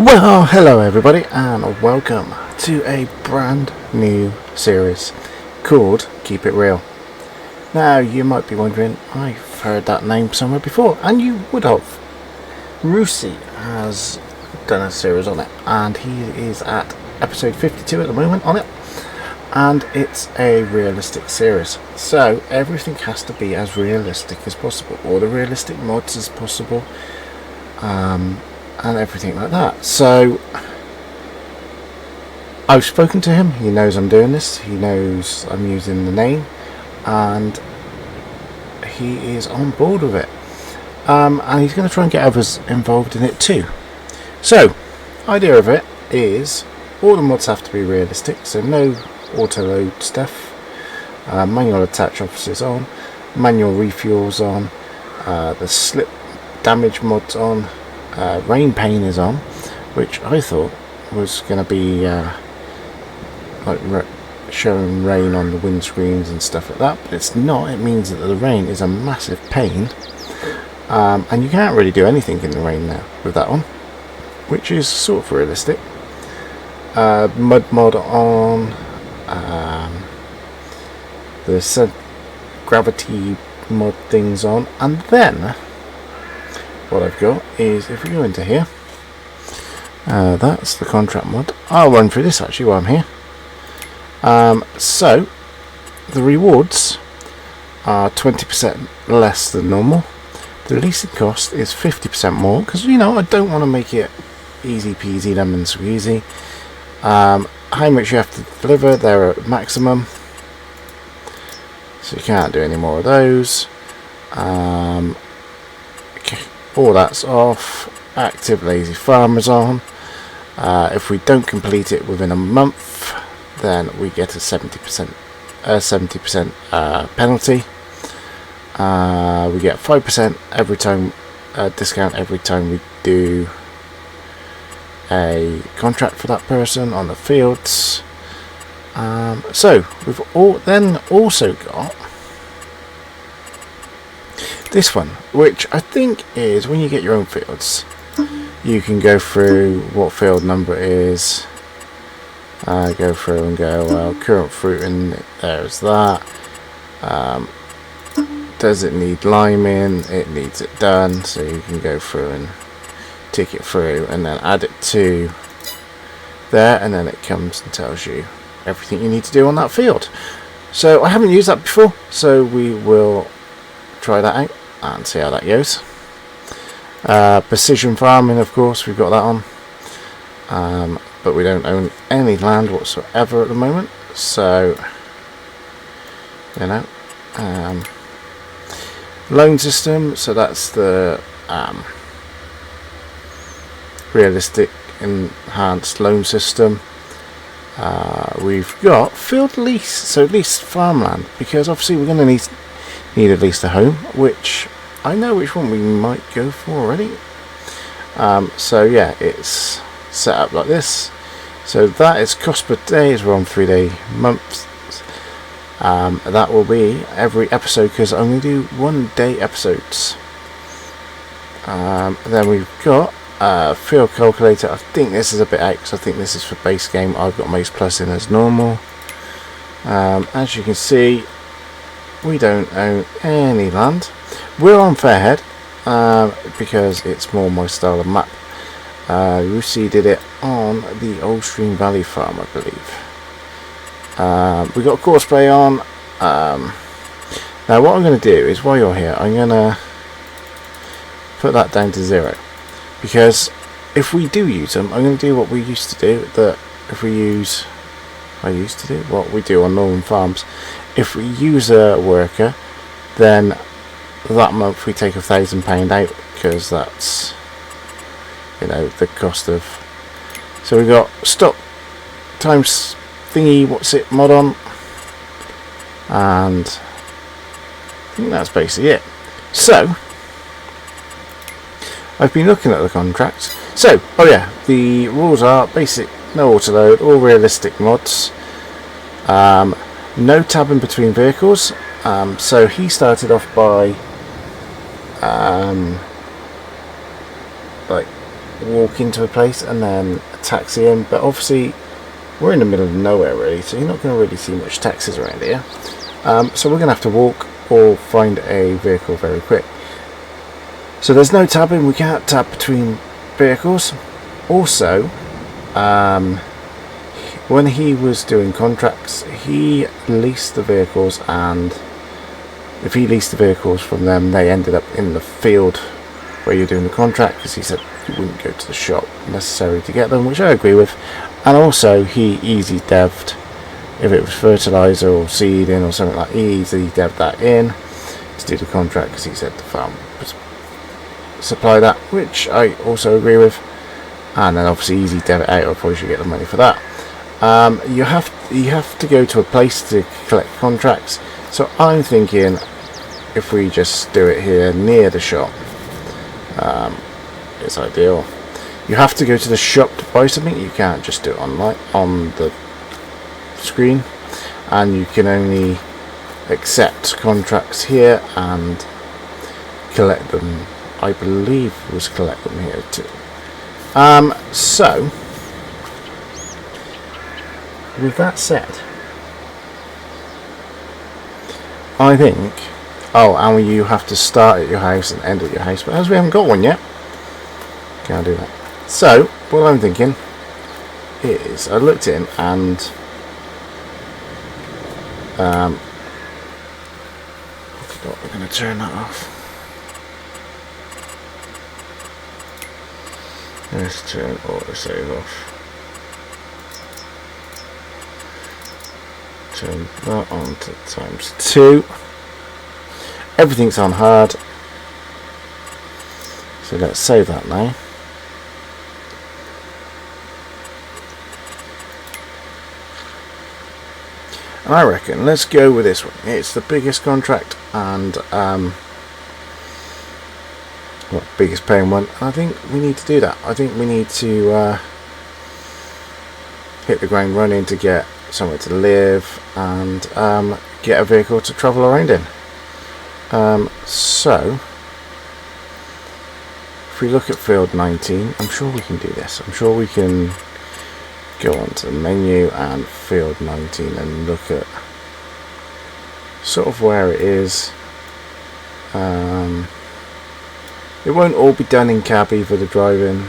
Well, hello everybody and welcome to a brand new series called Keep It Real. Now you might be wondering, I've heard that name somewhere before, and you would have. Rusey has done a series on it and he is at episode 52 at the moment on it, and it's a realistic series, so everything has to be as realistic as possible, or the realistic mods as possible, and everything like that. So I've spoken to him, he knows I'm doing this, he knows I'm using the name, and he is on board with it, and he's going to try and get others involved in it too. So idea of it is all the mods have to be realistic, so no auto load stuff, manual attach officers on, manual refuels on, the slip damage mods on, rain pane is on, which I thought was going to be like showing rain on the windscreens and stuff like that, but it's not. It means that the rain is a massive pain, and you can't really do anything in the rain now with that one, which is sort of realistic. Mud mod on, the gravity mod things on, and then what I've got is, if we go into here, that's the contract mod. I'll run through this actually while I'm here. So the rewards are 20% less than normal. The leasing cost is 50% more, because you know I don't want to make it easy peasy lemon squeezy. How much you have to deliver, they're at maximum, so you can't do any more of those. Okay, all that's off. Active lazy farmers on. If we don't complete it within a month, then we get a 70% penalty. We get 5% every time, discount every time we do a contract for that person on the fields. So we've then also got this one, which I think is when you get your own fields, you can go through what field number it is, go through and go, well, current fruit, and there's that. Does it need liming? It needs it done, so you can go through and tick it through and then add it to there, and then it comes and tells you everything you need to do on that field. So I haven't used that before, so we will try that out and see how that goes. Precision farming, of course, we've got that on, but we don't own any land whatsoever at the moment, so you know. Loan system, so that's the realistic enhanced loan system. We've got field lease, so lease farmland, because obviously we're going to need at least a home, which I know which one we might go for already. So yeah, it's set up like this. So that is cost per day, is we're on 3-day months. That will be every episode, because I'm going to do 1-day episodes. Then we've got field calculator. I think this is a bit out, because I think this is for base game. I've got Mace Plus in as normal. As you can see, we don't own any land. We're on Fairhead, because it's more my style of map. Rusey did it on the Old Stream Valley farm, I believe. We got Courseplay on. Now what I'm going to do is, while you're here, I'm going to put that down to 0, because if we do use them, I'm going to do what we used to do, that if we use, I used to do what we do on northern farms. If we use a worker, then that month we take £1,000 out, because that's, you know, the cost of. So we got stock times thingy, what's it, mod on, and I think that's basically it. So I've been looking at the contracts. So, oh yeah, the rules are basic, no auto load, all realistic mods, no tabbing between vehicles. So he started off by like walk into a place and then taxi in, but obviously we're in the middle of nowhere really, so you're not going to really see much taxis around here. So we're going to have to walk or find a vehicle very quick. So there's no tabbing, we can't tab between vehicles. Also, when he was doing contracts, he leased the vehicles, and if he leased the vehicles from them, they ended up in the field where you're doing the contract, because he said you wouldn't go to the shop necessary to get them, which I agree with. And also he easy devved, if it was fertilizer or seeding or something like that, he easily devved that in to do the contract, because he said the farm would supply that, which I also agree with. And then obviously easy dev it out, I probably should get the money for that. You have to go to a place to collect contracts, so I'm thinking if we just do it here near the shop, it's ideal. You have to go to the shop to buy something, you can't just do it online on the screen, and you can only accept contracts here and collect them, I believe was collect them here too. So with that said, I think, oh, and you have to start at your house and end at your house, but as we haven't got one yet, can't do that. So what I'm thinking is, I looked in and I forgot we're going to turn that off. Let's turn autosave off. Turn that on to ×2. Everything's on hard. So let's save that now. And I reckon let's go with this one. It's the biggest contract and biggest paying one. I think we need to do that. I think we need to hit the ground running to get somewhere to live and get a vehicle to travel around in. So if we look at field 19, I'm sure we can do this. I'm sure we can go onto the menu and field 19 and look at sort of where it is. It won't all be done in cab either, the driving.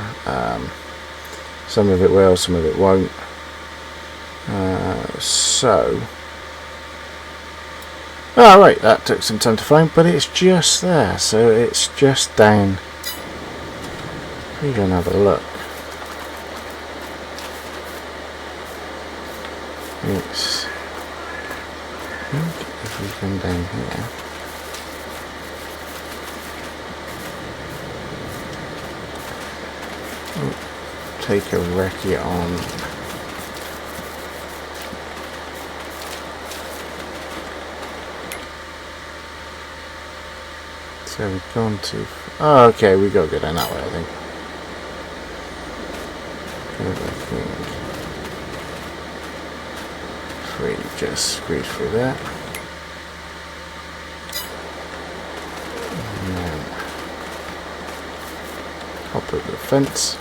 Some of it will, some of it won't. Right, that took some time to find, but it's just there, so it's just down. We can have a look. It's, I think if we come down here, take a recce on. So we've gone to. Oh, okay, we got to go down that way, I think. If we just squeeze through that. And then hop over the fence.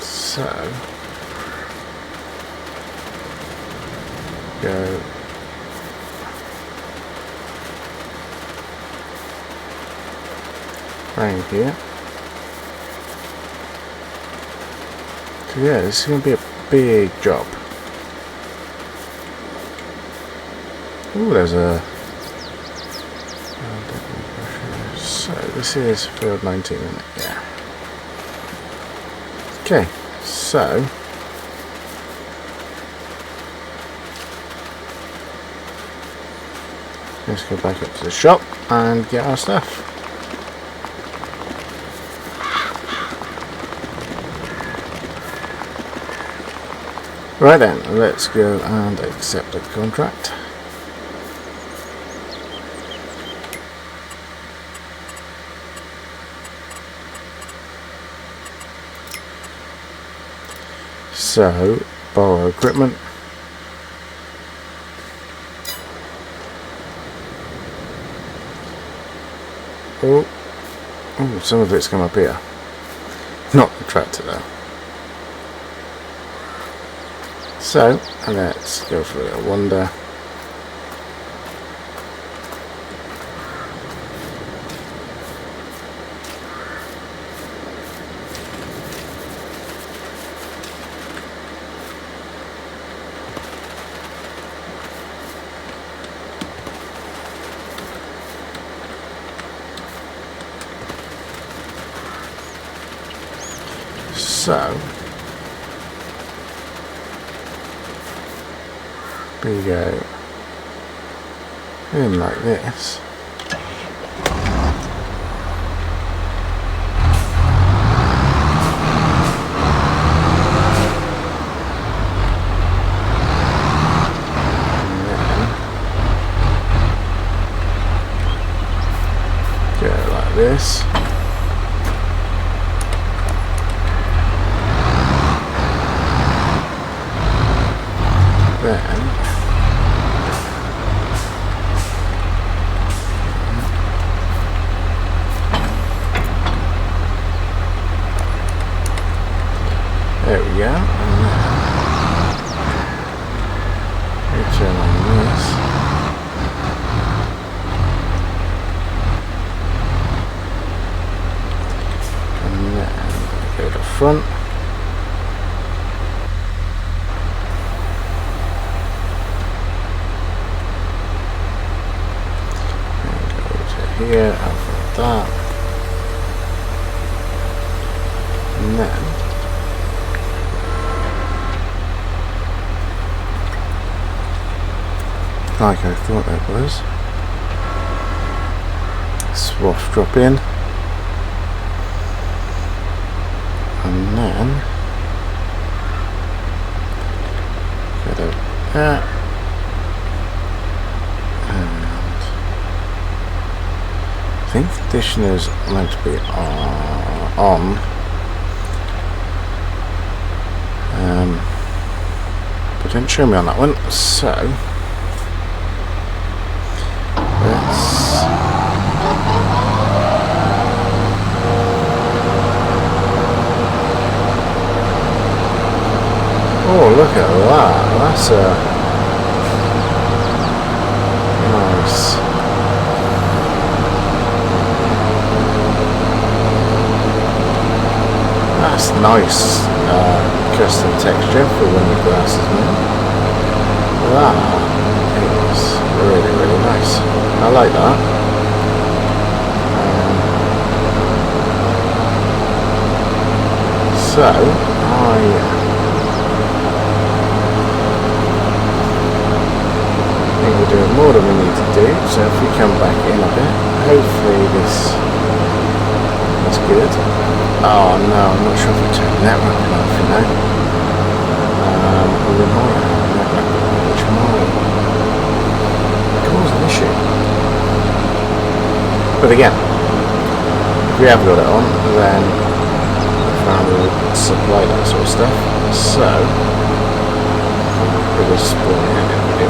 So go right here. So yeah, this is going to be a big job. Oh, there's a. So this is field 19, isn't it? Yeah. Okay, so let's go back up to the shop and get our stuff. Right then, let's go and accept the contract. So, borrow equipment. Oh, Oh, some of it's come up here. Not the tractor though. So, let's go for a little wander. So, we go in like this. And then go like this. Then there we go, and then return on this, and then go to front. Here, over that, and then like I thought that was, Scroft drop in, and then get out that. I think conditioners are meant to be on. But didn't show me on that one, so let's oh, look at that, that's nice. That's nice custom texture for when the grass is new. That is really, really nice. I like that. So, I think we're doing more than we need to do. So if we come back in a bit, hopefully this is good. Oh no, I'm not sure if I turned that one off, you know. Or we might have that one, which might cause an issue. But again, if we have got it on, then the fan will supply that sort of stuff. So, it will spawn in if we do.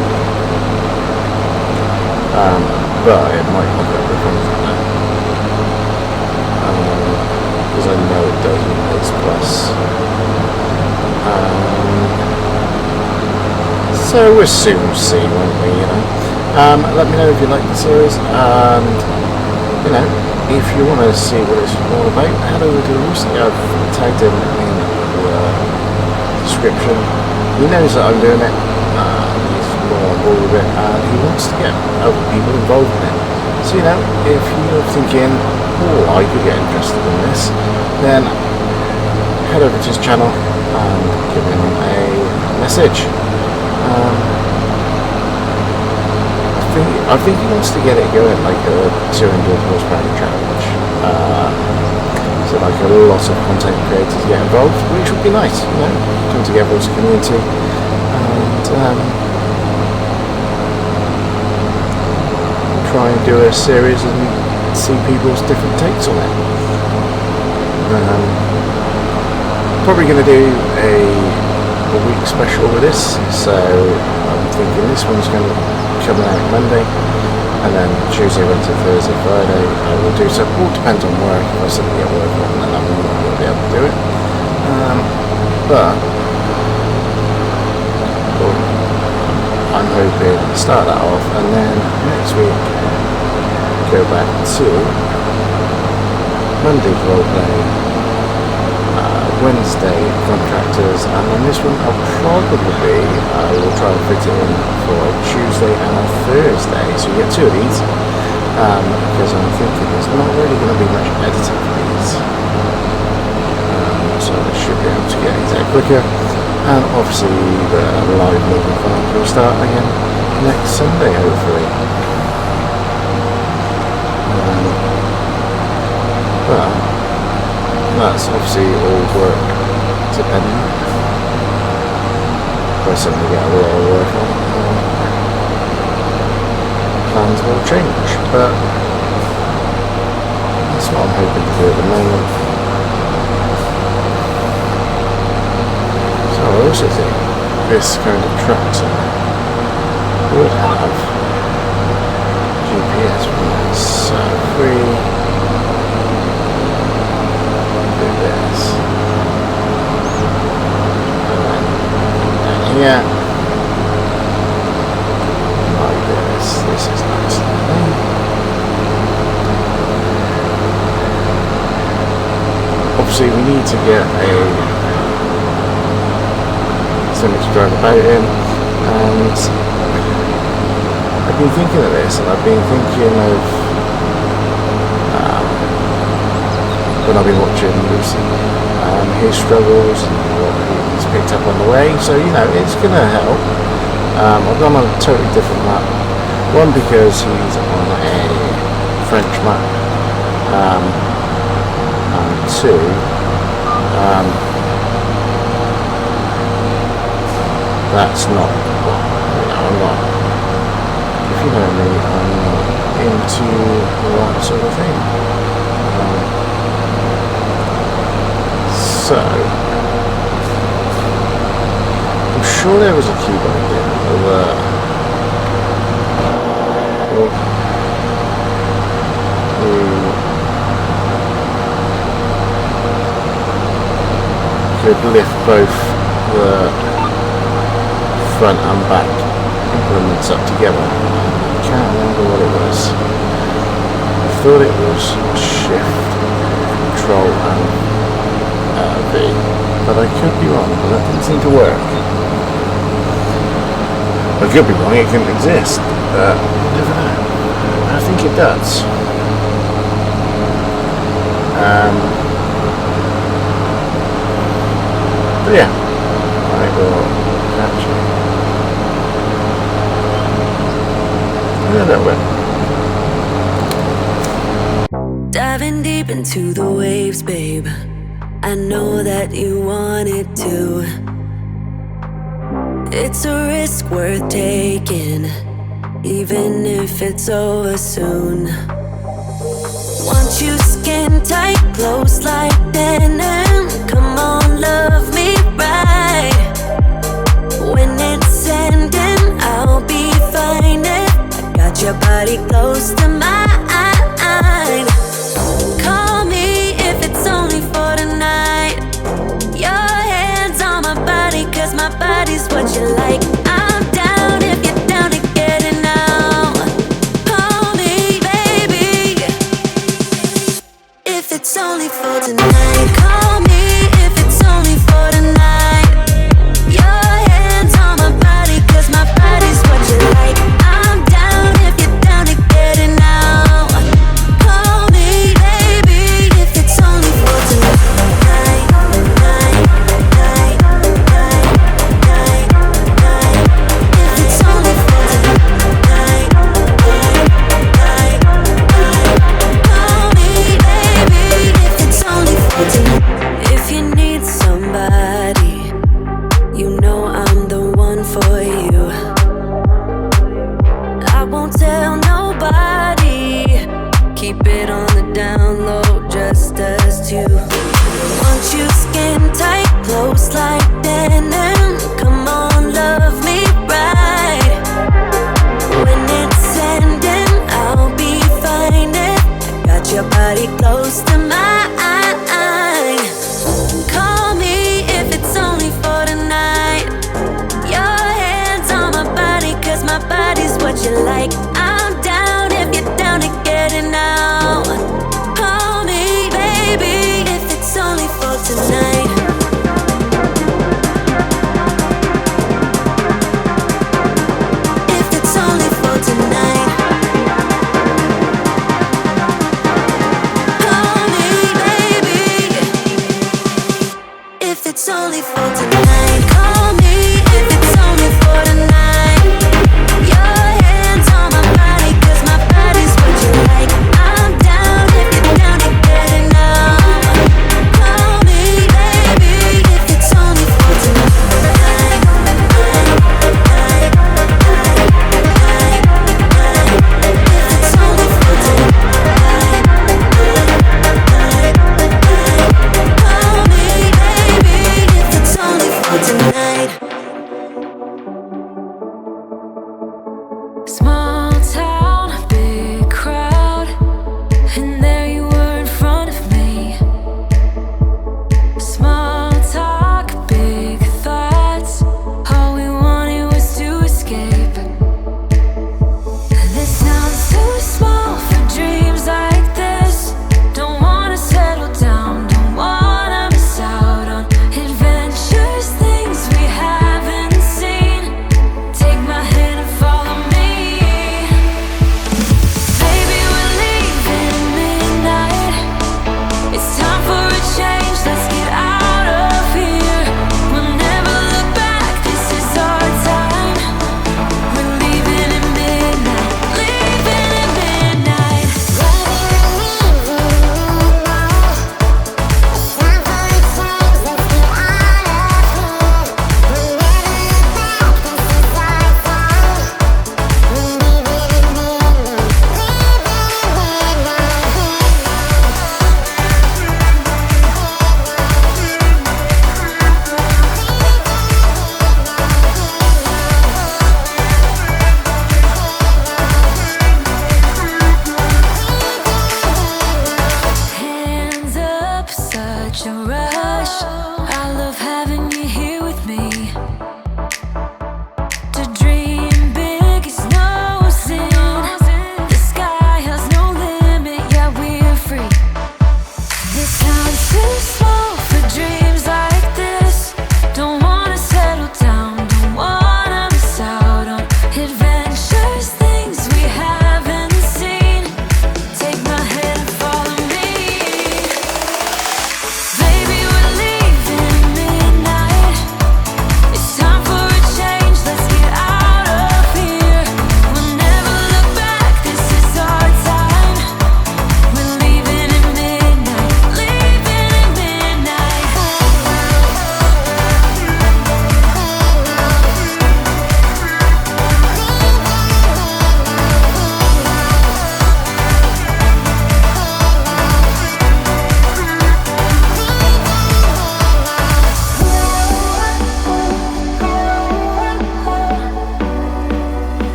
But it might not go with anything there. Because I know it does with this plus. So we'll soon see, won't we, you know. Let me know if you like the series, and, you know, if you want to see what it's all about, head over to Rusey. I've tagged him in the description. He knows that I'm doing it, he's more on board with it, and he wants to get other people involved in it. So, you know, if you're thinking, oh, I could get interested in this, then head over to his channel and give him a message. I think he wants to get it going like a 200 horsepower challenge. So like a lot of content creators get involved, which would be nice, you know, come together as a community and try and do a series and see people's different takes on it. Probably going to do a week special with this, so I'm thinking this one's going to come out Monday, and then Tuesday, Wednesday, Thursday, Friday I will do so. All depends on work. If I suddenly get work on, then I'm not going to be able to do it. But I'm hoping to start that off, and then next week go back to Monday roleplay, Wednesday contractors, and then this one I'll probably I will try and fit it in for a Tuesday and a Thursday, so you get two of these, because I'm thinking there's not really going to be much editing for these, so I should be able to get these out quicker. And obviously the live moving farms will start again next Sunday, hopefully. But that's obviously all work dependent. If I suddenly get a lot of work on, plans will change. But that's what I'm hoping to do at the moment. I also think this kind of tractor would have GPS points, so if we do this, and then here, like this is nice. Obviously we need to get a something to drive about in, and I've been thinking of this, and I've been thinking of when I've been watching Rusey, his struggles and what he's picked up on the way, so you know it's going to help. I've gone on a totally different map, one because he's on a French map, and two, that's not what, I'm not, if you know me, I'm not into that sort of thing. So, I'm sure there was a keyboard there, we could lift both the front and back implements up together. I can't remember what it was. I thought it was Shift, Control and V, but I could be wrong, but that didn't seem to work. I could be wrong, it couldn't exist, but never know. I think it does. But yeah, I will catch you. Diving deep into the waves, babe. I know that you wanted to. It's a risk worth taking, even if it's over soon. Want you skin tight, close like denim. Come on, love me right. When it's ending, I'll be fine. Got your body close to mine. Call me if it's only for tonight. Your hands on my body, 'cause my body's what you like. I'm down if you're down to get it now. Call me, baby, if it's only for tonight. Call me if it's only for tonight. Your hands on my body, 'cause my body's what you like. I'm down if you're down to get it now. Call me, baby, if it's only for tonight. If it's only for tonight. Call me, baby, if it's only for tonight. If you need somebody, you know I'm the one for you. I won't tell nobody. Keep it on the down low, just us two. Want you skin tight, close like denim. Come on, love me right. When it's ending, close to mine. Call me if it's only for tonight. Your hands on my body, 'cause my body's what you like. I'm down if you're down to get it now. Call me, baby, if it's only for tonight. If it's only for tonight. Call me, baby, if it's only for tonight. Call me if it's only for tonight. Your hands on my body, 'cause my body's what you like. I'm down if you're down to get it now. Call me, baby, if it's only for tonight. If it's only for tonight. Call me, baby, if it's only for tonight. Small town, big crowd, and there you were in front of me. Small talk, big thoughts, all we wanted was to escape. This sounds too small for dreams like this. Don't wanna settle down, don't wanna miss out on adventures, things we haven't seen. Take my hand and follow me.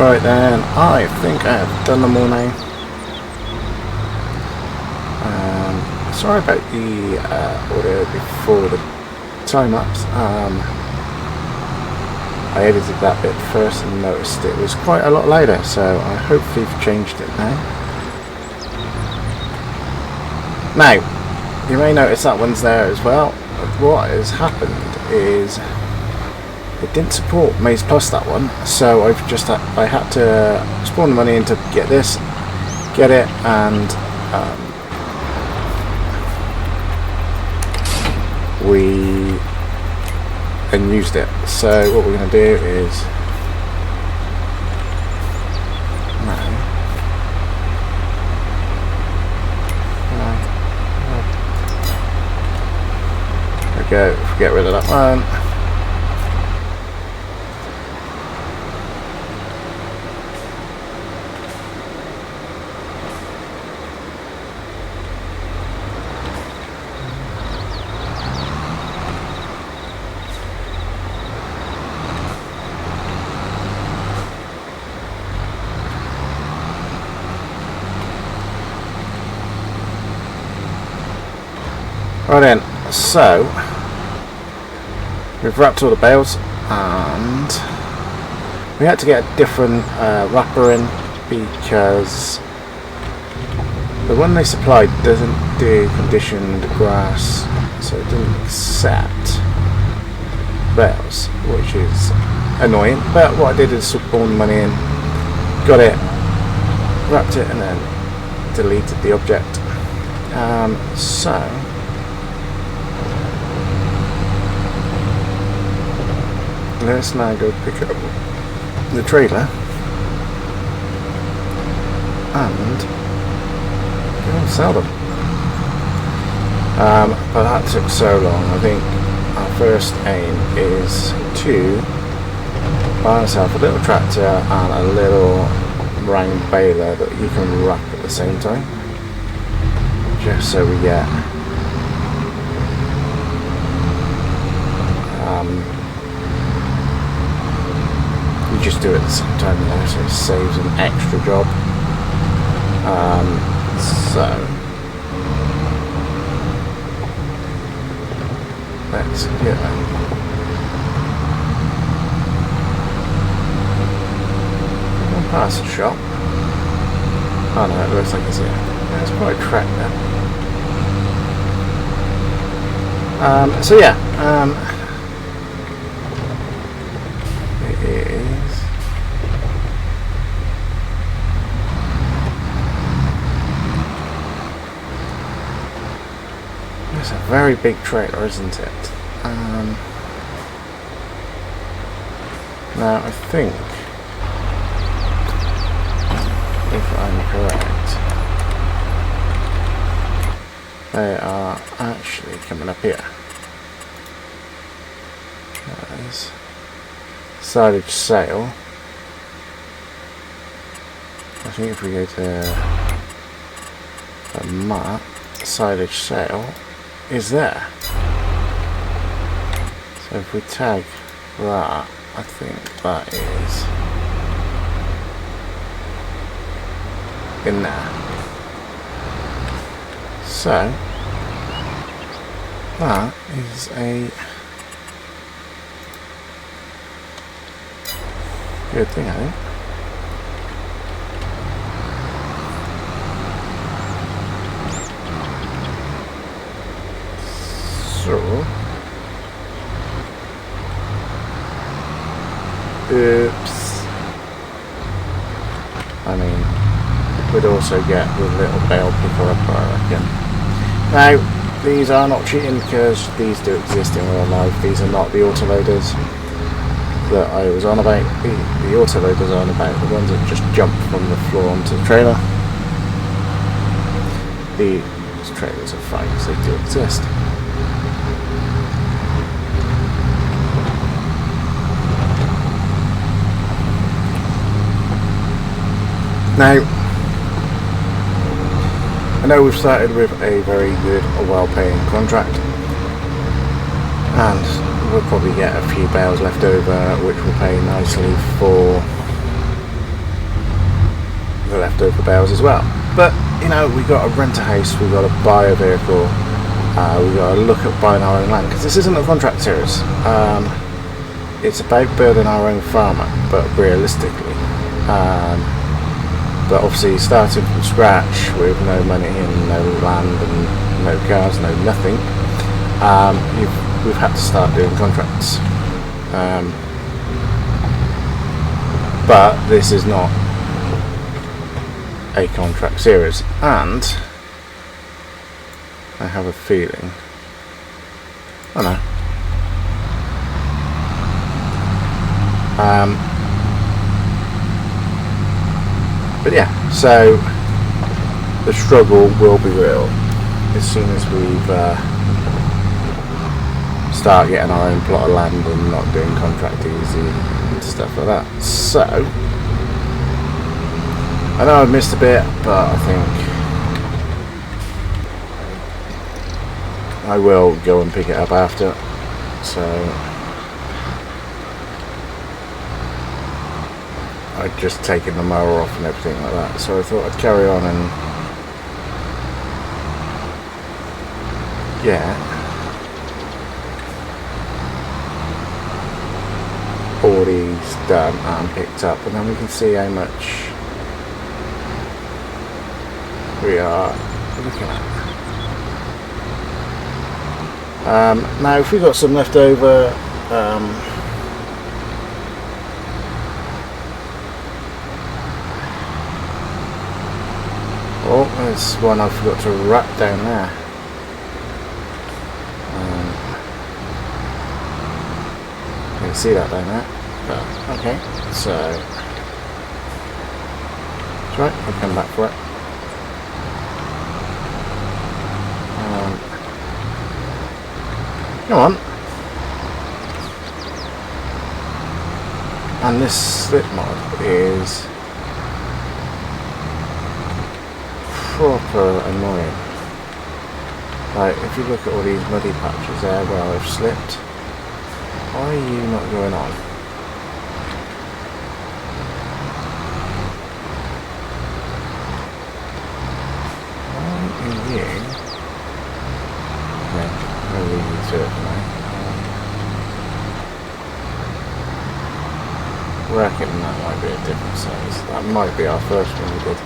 Right then, I think I have done them all now. Sorry about the audio before the time-lapse. I edited that bit first and noticed it was quite a lot louder, so I hopefully have changed it now. Now, you may notice that one's there as well. What has happened is it didn't support Maze Plus, that one, so I had to spawn the money in to get this, get it, and we used it. So what we're going to do is get rid of that one. Right then, so we've wrapped all the bales and we had to get a different wrapper in because the one they supplied doesn't do conditioned grass, so it didn't accept bales, which is annoying. But what I did is spawn the money in, got it, wrapped it, and then deleted the object. So let's now go pick up the trailer and go and sell them. But that took so long. I think our first aim is to buy myself a little tractor and a little round baler that you can wrap at the same time, just so we get you just do it at the same time, you know, so it saves an extra job. So let's get past the shop. Oh no, it looks like it's here. Yeah, it's quite a track there. So yeah, it is it's a very big trailer, isn't it? Now I think, if I'm correct, they are actually coming up here. There's silage sale. I think if we go to the map, silage sale is there. So if we tag that, I think that is in there. So that is a good thing, I think. So oops. I mean, we'd also get the little bale picker up, I reckon. Now, these are not cheating because these do exist in real life. These are not the autoloaders that I was on about. The autoloaders are on about the ones that just jump from the floor onto the trailer. These trailers are fine because they do exist. Now, I know we've started with a very good, well-paying contract, and we'll probably get a few bales left over, which will pay nicely for the leftover bales as well. But you know, we got to rent a house, we got to buy a vehicle, we got to look at buying our own land, because this isn't a contract series. It's about building our own farm up, but realistically. But obviously starting from scratch with no money and no land and no cars, no nothing, we've had to start doing contracts. But this is not a contract series, and I have a feeling, I don't know, but yeah, so the struggle will be real as soon as we've start getting our own plot of land and not doing contract easy and stuff like that. So I know I've missed a bit, but I think I will go and pick it up after. So I'd just taken the mower off and everything like that, so I thought I'd carry on and all these done and picked up, and then we can see how much we are looking at. Now if we got some left over, oh, there's one I forgot to wrap down there. You can see that down there. But, okay, so that's right, I'll come back for it. Come on. And this slip mod is proper annoying. Like, if you look at all these muddy patches there where I've slipped, why are you not going on? Why are you? Okay, I'll leave you to it for now. I reckon that might be a different size. That might be our first one we did.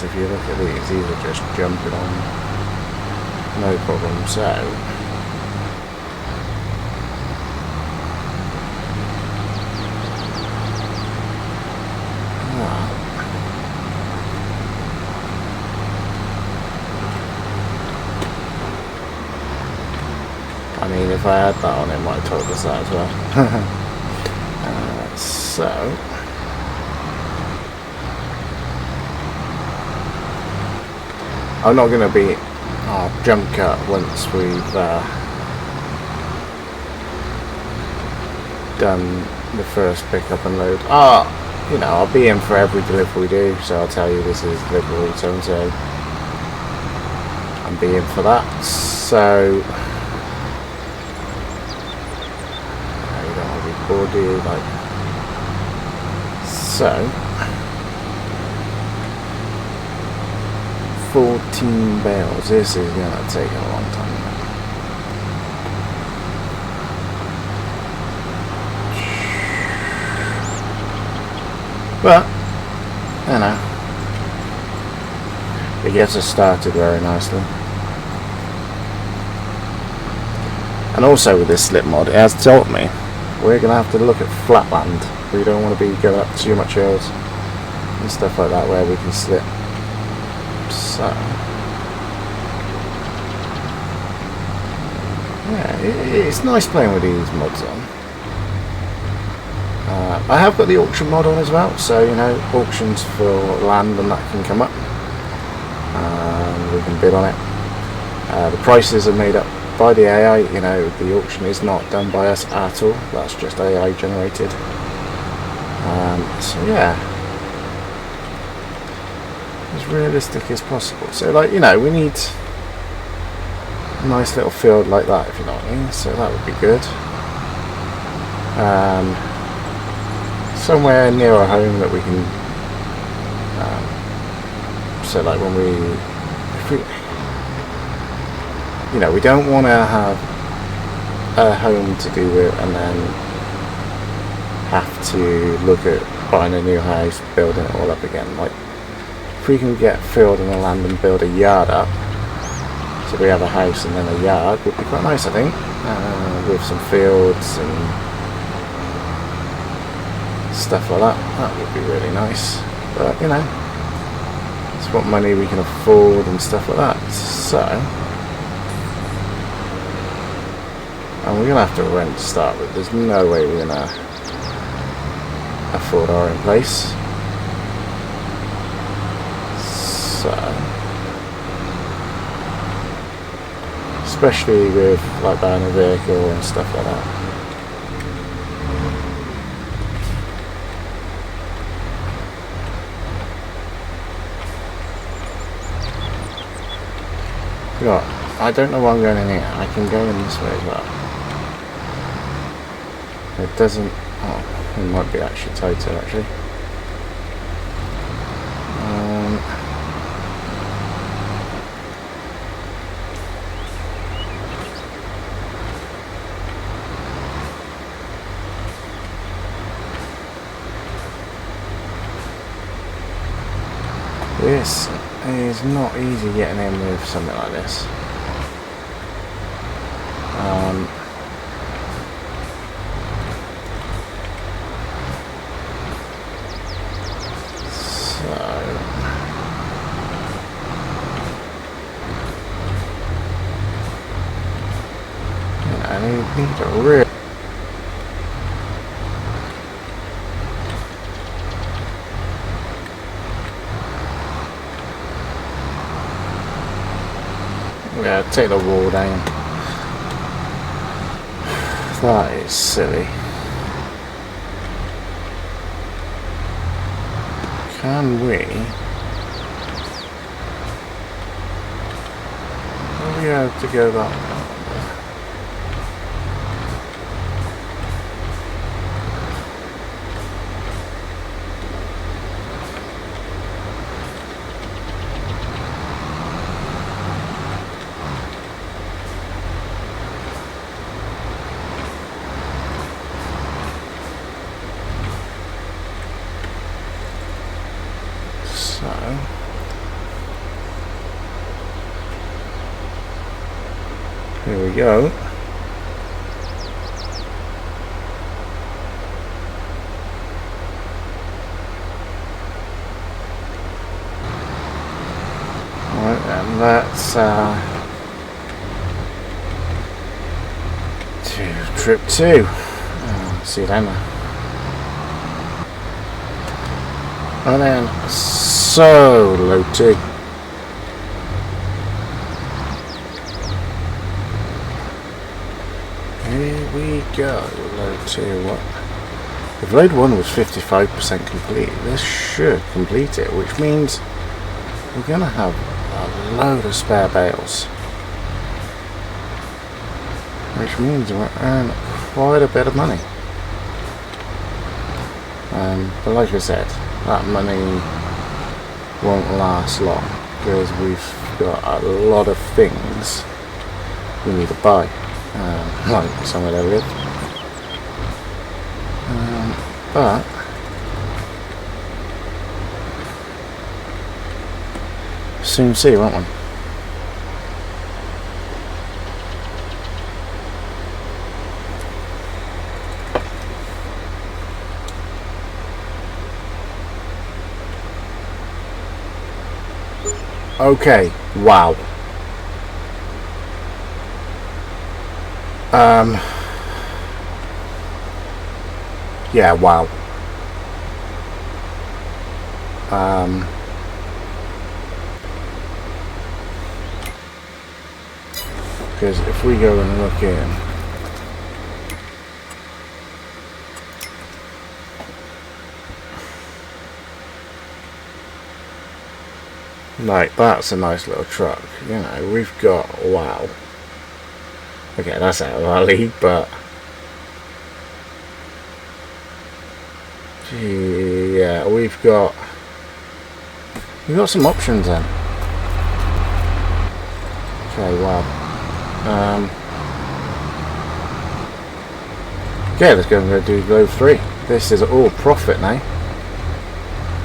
If you look at these are just jumping on, no problem. So I mean, if I had that on, it might have told us that as well. So I'm not going to be our jump cut once we've done the first pickup and load. You know, I'll be in for every delivery we do, so I'll tell you this is delivery so and so. I'm being for that. So you don't want to be bored, do you? Like so. 14 bales. This is gonna take a long time. But you know, it gets us started very nicely. And also with this slip mod, it has told me we're gonna have to look at flat land. We don't want to be going up too much hills and stuff like that where we can slip. So yeah, it's nice playing with these mods on. I have got the auction mod on as well, so you know, auctions for land and that can come up. We can bid on it. The prices are made up by the AI. You know, the auction is not done by us at all. That's just AI generated. So yeah, as realistic as possible. So like, you know, we need nice little field like that, if you know what I mean. So that would be good. Somewhere near our home that we can. So like when if we, you know, we don't want to have a home to do with and then have to look at buying a new house, building it all up again. Like if we can get field in the land and build a yard up, so we have a house and then a yard, would be quite nice, I think, with some fields and stuff like that. That would be really nice. But you know, it's what money we can afford and stuff like that. So, and we're gonna have to rent to start with. There's no way we're gonna afford our own place. So, especially with like buying a vehicle and stuff like that. Right, I don't know why I'm going in here. I can go in this way as well. It doesn't. Oh, it might be actually tighter actually. This is not easy getting in with something like this. I need to really. Yeah, take the wall down. That is silly. Can we? Are we have to go that way? Here we go. Right, and that's trip 2. See you then. And then solo 2. Here we go, load 2, what? If load 1 was 55% complete, this should complete it, which means we're going to have a load of spare bales. Which means we'll earn quite a bit of money. But like I said, that money won't last long, because we've got a lot of things we need to buy. Like somewhere to live, but soon see, won't we? Okay, wow. Yeah, wow. Because if we go and look in, like, that's a nice little truck, you know, we've got, wow. Okay, that's out of our league, but gee, yeah, we've got some options then. Okay, wow. Okay, let's go and go do Globe 3. This is all profit now.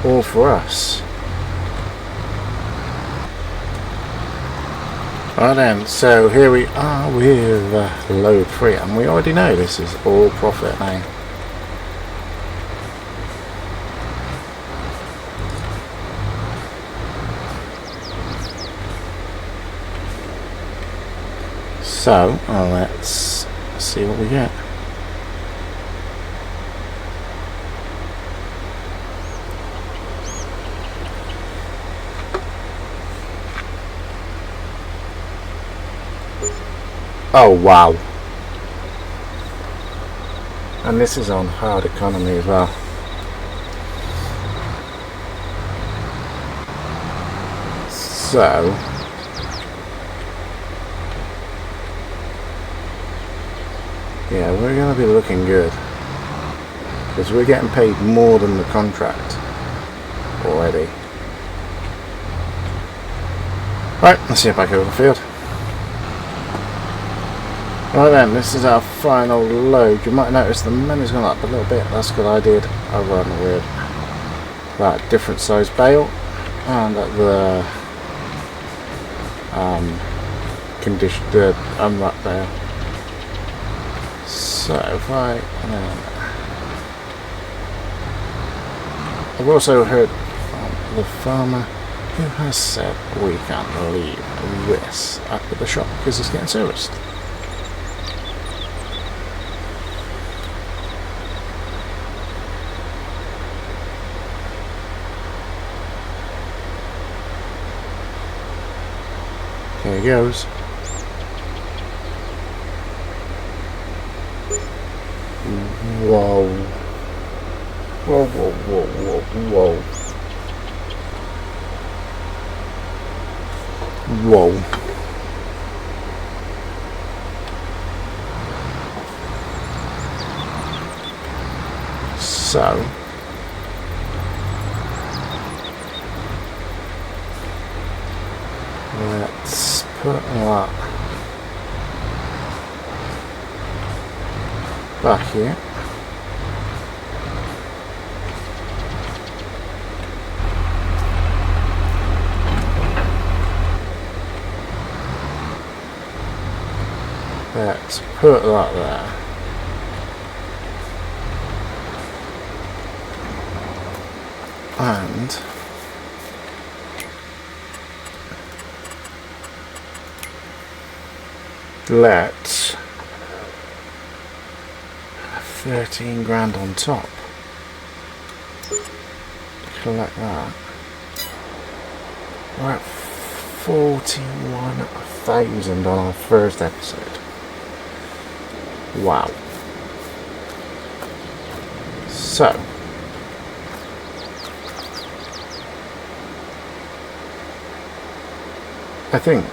All for us. Right then, so here we are with Load 3, and we already know this is all profit now. So, let's see what we get. Oh wow. And this is on hard economy as well. So yeah, we're going to be looking good, because we're getting paid more than the contract already. Right, let's see if I go over the field. Right then, this is our final load. You might notice the menu's gone up a little bit. That's because I did a run with that different size bale and the the unwrapped bale. So if I've also heard from the farmer who has said we can't leave this at the shop because it's getting serviced. There he goes. Whoa. Whoa, whoa, whoa, whoa, whoa. Whoa. So let's put that back here. Let's put that there. And let's 13 grand on top. Collect that. We're at 41,000 on our first episode. Wow. So I think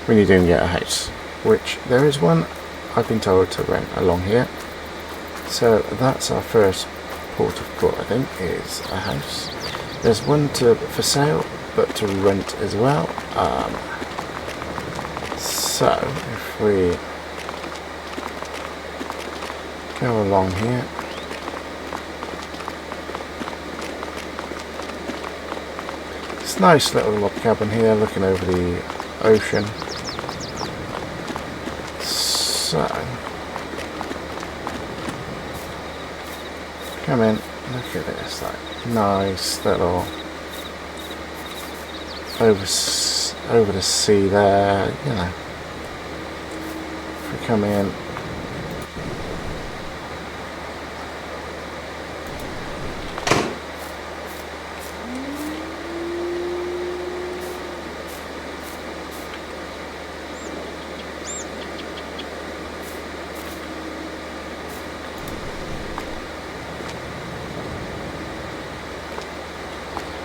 we need to get a house, which there is one I've been told to rent along here. So that's our first port of call, I think, is a house. There's one for sale, but to rent as well. So if we go along here, it's a nice little log cabin here looking over the ocean. So come in, look at this, like nice little over the sea there, you know. If we come in,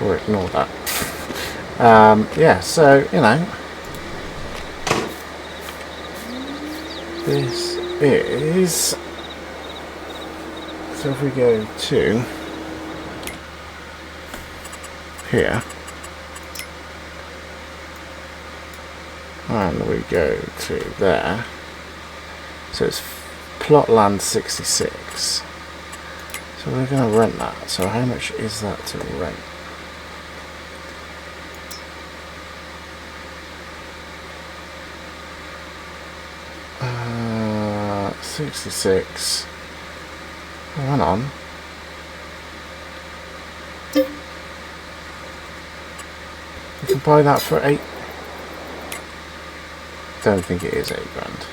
or ignore that. Yeah, so you know, This is, so if we go to here and we go to there, so it's plot land 66, so we're going to rent that. So how much is that to rent? Uh, 66. Oh, hang on. You can buy that for 8. Don't think it is 8 grand.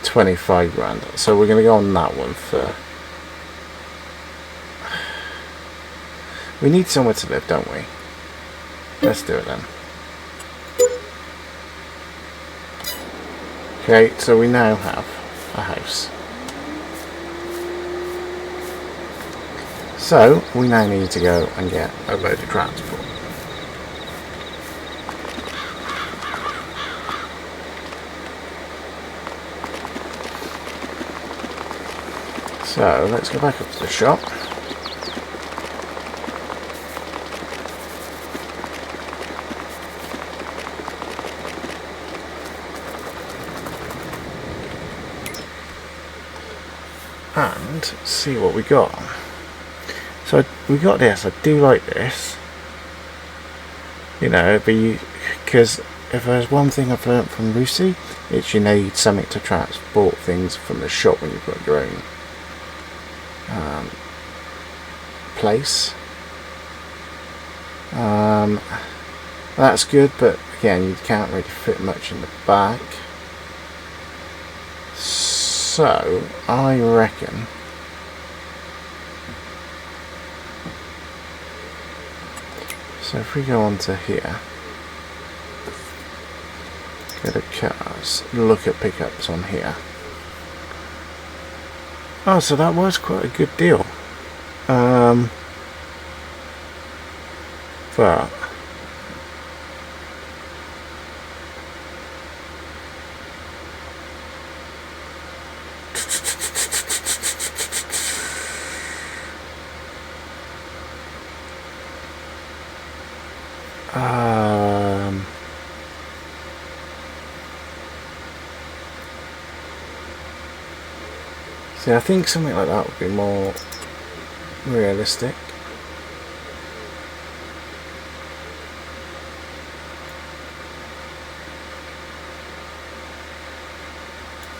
25 grand. So we're going to go on that one for. We need somewhere to live, don't we? Let's do it then. Okay, so we now have a house. So we now need to go and get a load of transport. So let's go back up to the shop. And see what we got. So we got this. I do like this. You know, because if there's one thing I've learnt from Rusey, it's you need something to transport things from the shop when you've got your own place. That's good, but again, you can't really fit much in the back. So I reckon so if we go on to here, go to cars, look at pickups on here. Oh, so that was quite a good deal. But see, I think something like that would be more realistic.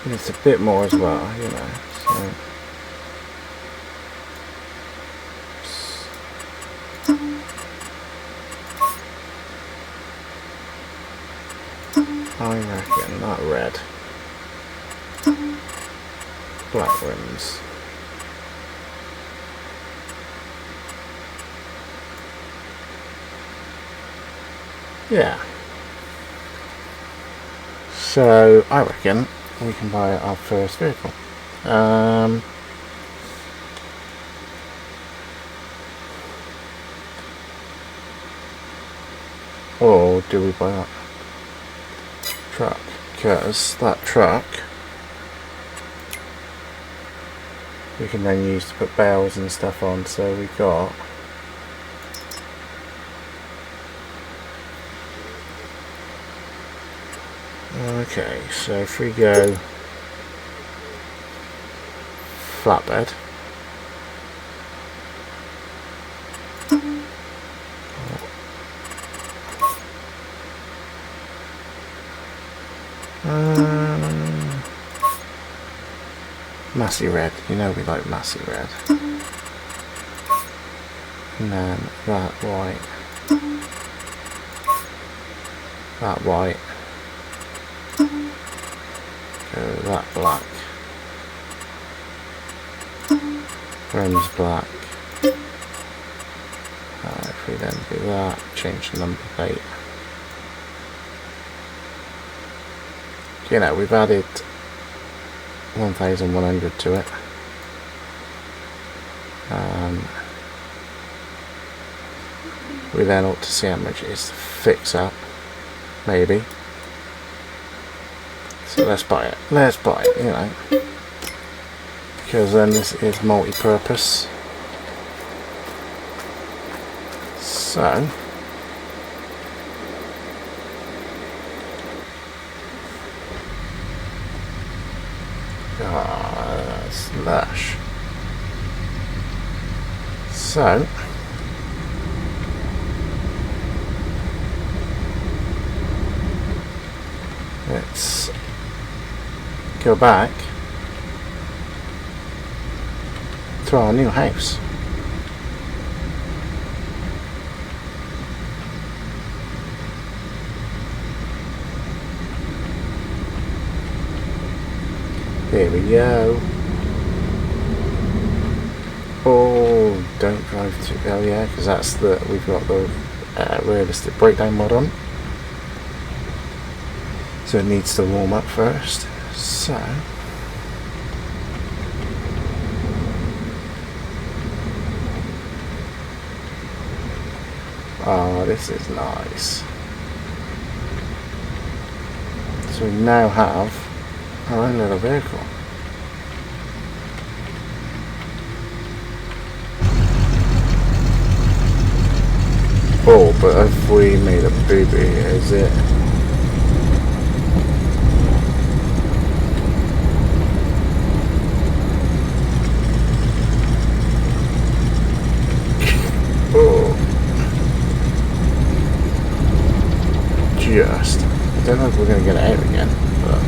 And it's a bit more as well, you know. So. I reckon that red, black rims. Yeah. So I reckon we can buy our first vehicle. Or do we buy that truck? Because that truck we can then use to put bales and stuff on. So we got okay, so if we go flatbed, massy red, you know we like massy red, and then that white, that black, rims black. If we then do that, change the number plate. You know, we've added 1,100 to it. We then ought to see how much it is to fix up, maybe. So let's buy it. Let's buy it, you know. Because then this is multi-purpose. So that's lush. So let's go back to our new house. Here we go. Oh, don't drive too. Oh yeah, because that's the we've got the realistic breakdown mod on, so it needs to warm up first. So oh, this is nice. So we now have our own little vehicle. Oh, but if we made a booby, is it? Oh. Just. I don't know if we're going to get it out again, but.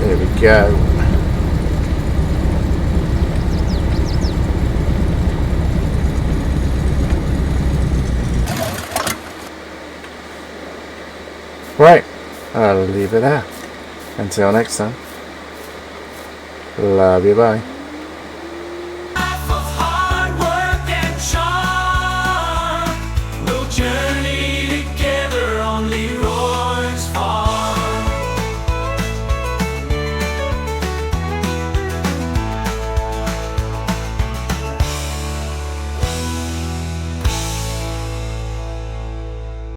There we go. Right, I'll leave it there. Until next time. Love you, bye.